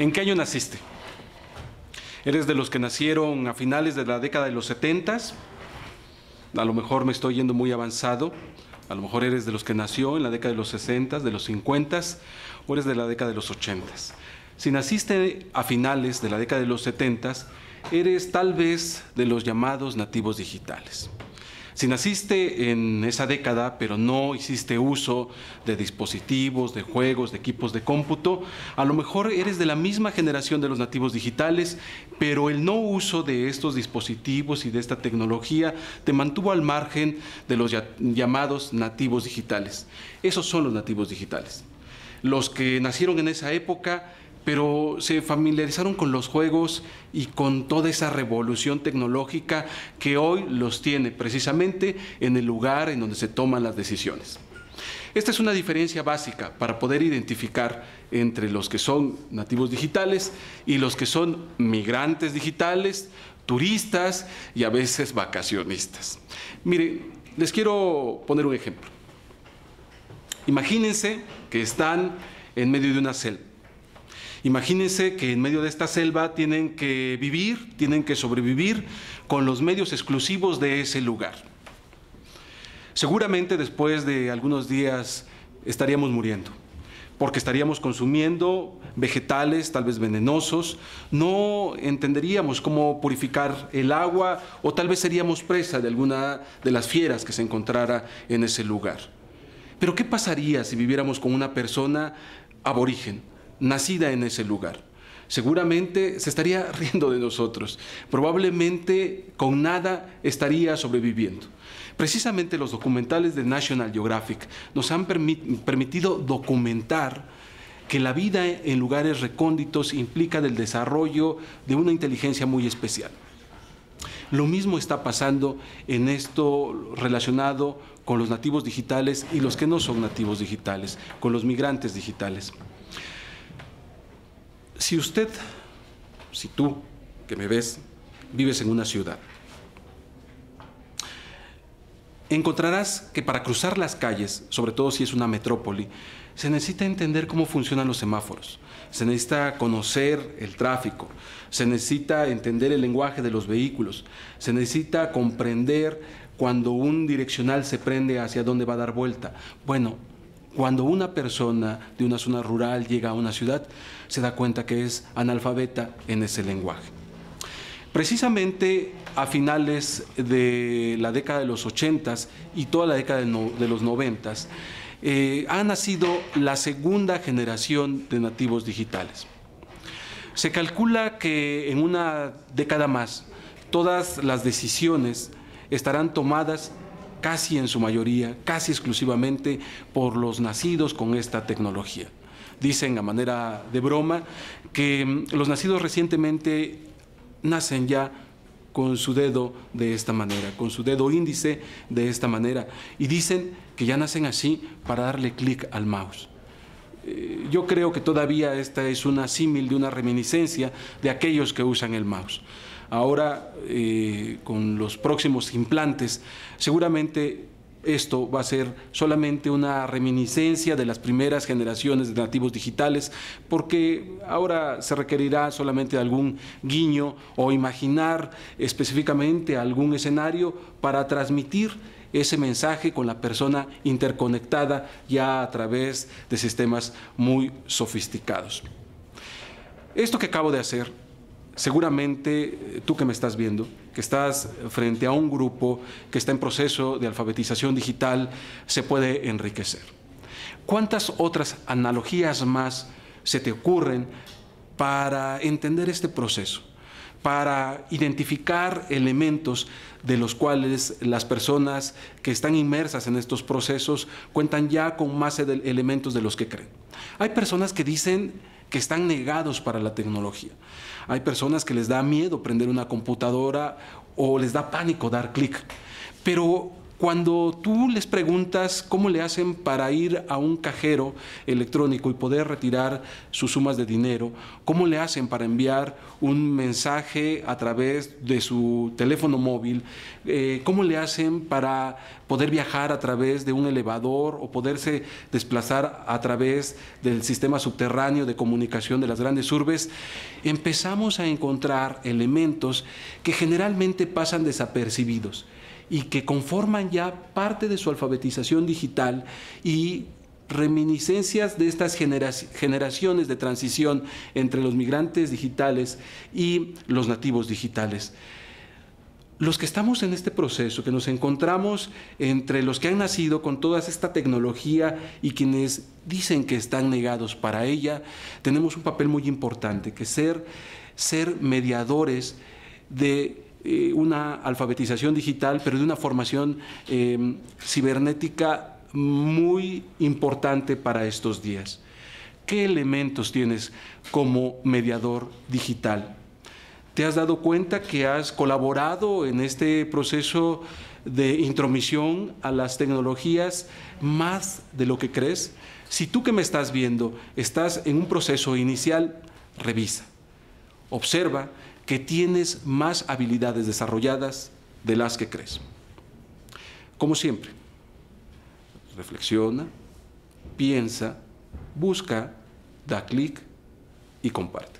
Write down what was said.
¿En qué año naciste? ¿Eres de los que nacieron a finales de la década de los 70s? A lo mejor me estoy yendo muy avanzado. A lo mejor eres de los que nació en la década de los 60s, de los 50s, o eres de la década de los 80s. Si naciste a finales de la década de los 70s, eres tal vez de los llamados nativos digitales. Si naciste en esa década, pero no hiciste uso de dispositivos, de juegos, de equipos de cómputo, a lo mejor eres de la misma generación de los nativos digitales, pero el no uso de estos dispositivos y de esta tecnología te mantuvo al margen de los llamados nativos digitales. Esos son los nativos digitales. Los que nacieron en esa época, pero se familiarizaron con los juegos y con toda esa revolución tecnológica que hoy los tiene precisamente en el lugar en donde se toman las decisiones. Esta es una diferencia básica para poder identificar entre los que son nativos digitales y los que son migrantes digitales, turistas y a veces vacacionistas. Mire, les quiero poner un ejemplo. Imagínense que están en medio de una selva. Imagínense que en medio de esta selva tienen que vivir, tienen que sobrevivir con los medios exclusivos de ese lugar. Seguramente después de algunos días estaríamos muriendo, porque estaríamos consumiendo vegetales tal vez venenosos, no entenderíamos cómo purificar el agua o tal vez seríamos presa de alguna de las fieras que se encontrara en ese lugar. Pero ¿qué pasaría si viviéramos con una persona aborigen, nacida en ese lugar? Seguramente se estaría riendo de nosotros, probablemente con nada estaría sobreviviendo. Precisamente los documentales de National Geographic nos han permitido documentar que la vida en lugares recónditos implica el desarrollo de una inteligencia muy especial. Lo mismo está pasando en esto relacionado con los nativos digitales y los que no son nativos digitales, con los migrantes digitales. Si usted, si tú, que me ves, vives en una ciudad, encontrarás que para cruzar las calles, sobre todo si es una metrópoli, se necesita entender cómo funcionan los semáforos, se necesita conocer el tráfico, se necesita entender el lenguaje de los vehículos, se necesita comprender cuando un direccional se prende hacia dónde va a dar vuelta. Bueno, cuando una persona de una zona rural llega a una ciudad, se da cuenta que es analfabeta en ese lenguaje. Precisamente a finales de la década de los 80s y toda la década de los 90s, ha nacido la segunda generación de nativos digitales. Se calcula que en una década más, todas las decisiones estarán tomadas casi en su mayoría, casi exclusivamente por los nacidos con esta tecnología. Dicen a manera de broma que los nacidos recientemente nacen ya con su dedo de esta manera, con su dedo índice de esta manera, y dicen que ya nacen así para darle clic al mouse. Yo creo que todavía esta es una símil de una reminiscencia de aquellos que usan el mouse. Ahora, con los próximos implantes, seguramente esto va a ser solamente una reminiscencia de las primeras generaciones de nativos digitales, porque ahora se requerirá solamente algún guiño o imaginar específicamente algún escenario para transmitir ese mensaje con la persona interconectada ya a través de sistemas muy sofisticados. Esto que acabo de hacer, seguramente tú que me estás viendo, que estás frente a un grupo que está en proceso de alfabetización digital, se puede enriquecer. ¿Cuántas otras analogías más se te ocurren para entender este proceso? Para identificar elementos de los cuales las personas que están inmersas en estos procesos cuentan ya con más elementos de los que creen. Hay personas que dicen que están negados para la tecnología. Hay personas que les da miedo prender una computadora o les da pánico dar clic. Pero Cuando tú les preguntas cómo le hacen para ir a un cajero electrónico y poder retirar sus sumas de dinero, cómo le hacen para enviar un mensaje a través de su teléfono móvil, cómo le hacen para poder viajar a través de un elevador o poderse desplazar a través del sistema subterráneo de comunicación de las grandes urbes, empezamos a encontrar elementos que generalmente pasan desapercibidos y que conforman ya parte de su alfabetización digital y reminiscencias de estas generaciones de transición entre los migrantes digitales y los nativos digitales. Los que estamos en este proceso, que nos encontramos entre los que han nacido con toda esta tecnología y quienes dicen que están negados para ella, tenemos un papel muy importante, que ser mediadores de una alfabetización digital, pero de una formación cibernética muy importante para estos días. ¿Qué elementos tienes como mediador digital? ¿Te has dado cuenta que has colaborado en este proceso de intromisión a las tecnologías más de lo que crees? Si tú que me estás viendo estás en un proceso inicial, revisa, observa que tienes más habilidades desarrolladas de las que crees. Como siempre, reflexiona, piensa, busca, da clic y comparte.